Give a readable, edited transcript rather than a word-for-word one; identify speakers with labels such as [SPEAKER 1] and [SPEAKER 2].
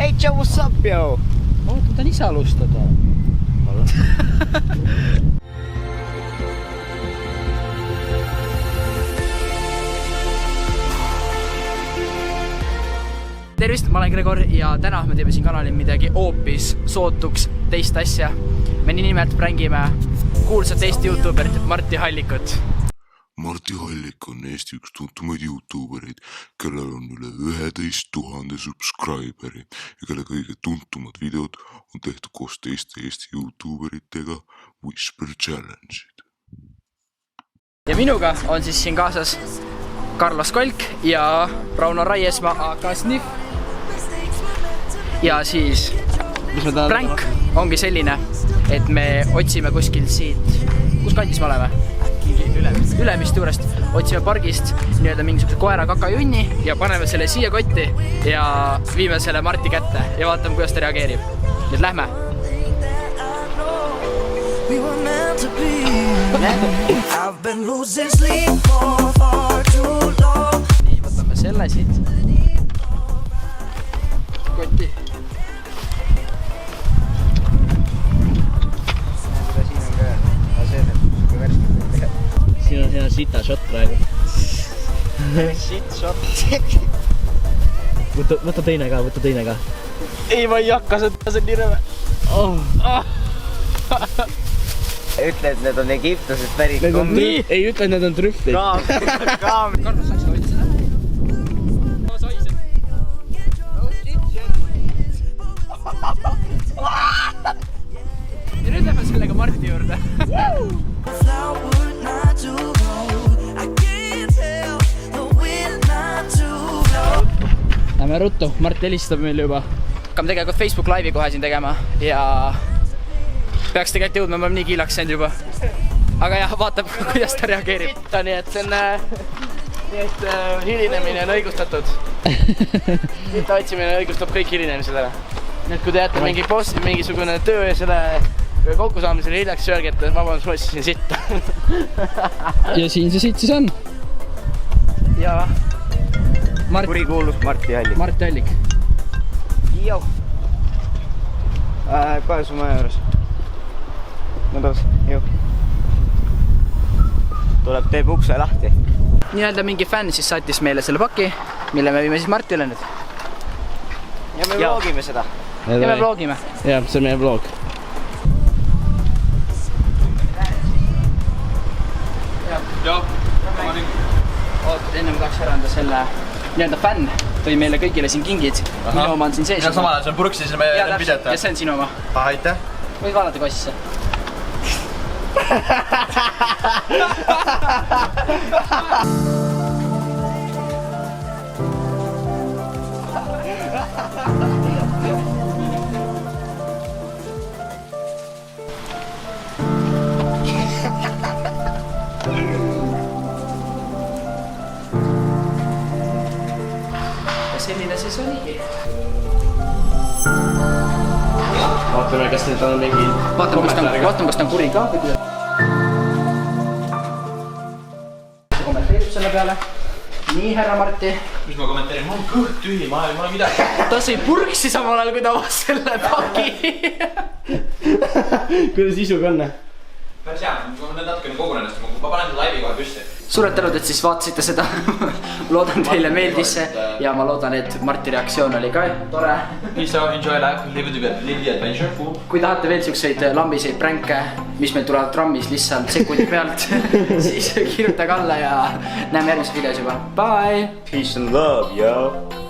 [SPEAKER 1] Hey Joe, what's up, yo?
[SPEAKER 2] Ootan ise alustada.
[SPEAKER 3] Tervist, ma olen Gregor ja täna me teeme siin kanalil midagi hoopis sootuks teist asja. Me nimelt prängime kuulsat Eesti YouTuberit Martti Hallikut.
[SPEAKER 4] Martti Hallik on Eesti üks tuntumaid YouTubereid, kellel on üle 11 000 subscriberi ja kelle kõige tuntumad videod on tehtud koos teiste Eesti YouTuberitega Whisper Challenge'id.
[SPEAKER 3] Ja minuga on siis siin kaasas Carlos Kolk ja Rauno Raiesmaa AK Sniff. Ja siis prank ongi selline, et me otsime kuskil siit, kus kandis me oleme? Ülemist juurest otsime pargist mingisuguse koera kakajunni ja paneme selle siia kotti ja viime selle Martti kätte ja vaatame, kuidas ta reageerib. Nüüd lähme! Nii, võtame selle siit kotti.
[SPEAKER 2] Siin on hea sita shot praegu.
[SPEAKER 1] Shit shot.
[SPEAKER 2] Võta teine ka.
[SPEAKER 1] Ei, ma ei hakka, see on nii rõve. Ütle, et need on Egiptusest pärit kommi.
[SPEAKER 2] Ei ütle, et need on trühvlid.
[SPEAKER 1] Kaam.
[SPEAKER 3] Carlos, saaks seda otsida? Ma saisen. Ja nüüd lähme sellega Martti juurde. Lähme ruttu, Mart helistab meil juba. Hakkame tegelikult Facebook Live'i kohe siin tegema ja peaks tegelikult jõudma, ma olen nii kiilaks send juba. Aga jah, vaatab, kuidas ta reageerib. Nii et see on hilinemine on õigustatud. Sita otsimine õigustab kõik hilinemised ära. Nii et kui te jätte mingisugune töö ja selle kokkusaamisele hiljaks söörgi, et vabandus, ma otsisin sitta. Ja siin see sitt siis on. Ja
[SPEAKER 1] Kurikuulus Martti Hallik.
[SPEAKER 3] Martti Hallik.
[SPEAKER 1] Joo. Kohe su maja juures. No toos, joo. Tuleb, teeb ukse lahti.
[SPEAKER 3] Nii-öelda mingi fänn siis saatis meile selle paki, mille me viime siis Martile nüüd.
[SPEAKER 1] Ja me vlogime seda.
[SPEAKER 3] Ja me vlogime.
[SPEAKER 2] Jah, see on meie vlog.
[SPEAKER 3] Joo. Oot, enne ma tahaks ära anda selle nii-öelda fänn tõi meile kõigile siin kingid. Minu oma on siin sees.
[SPEAKER 5] Ja samal ajal see on purksi, siis me videota.
[SPEAKER 3] Ja see on sinu oma.
[SPEAKER 5] Aitäh.
[SPEAKER 3] Võid vaadata kossisse. Selline siis oligi.
[SPEAKER 2] Vaatame, kas nüüd on mingi
[SPEAKER 3] Vaatame, kas ta on kuri ka. Kommenteerib selle peale. Nii, härra Martti.
[SPEAKER 5] Mis ma kommenteerin? Mul on kõht tühi, ma olen midagi.
[SPEAKER 3] Ta sõi purksi samal ajal, kui ta avas selle paki.
[SPEAKER 2] Kuidas isuga on?
[SPEAKER 5] Päris hea, ma olen natukene kogunenest, ma panen seda laivi kohe püsti.
[SPEAKER 3] Suured tänud, et siis vaatasite seda. Loodan teile meeldis see ja ma loodan, et Martti reaktsioon oli ka tore.
[SPEAKER 5] Please enjoy life, live the adventure.
[SPEAKER 3] Kui tahate veel siukseid lambiseid pränke, mis meil tulevad trammis lihtsalt sekundi pealt, siis kirjutage alla ja näeme järgmises videos juba. Bye!
[SPEAKER 1] Peace and love, yo!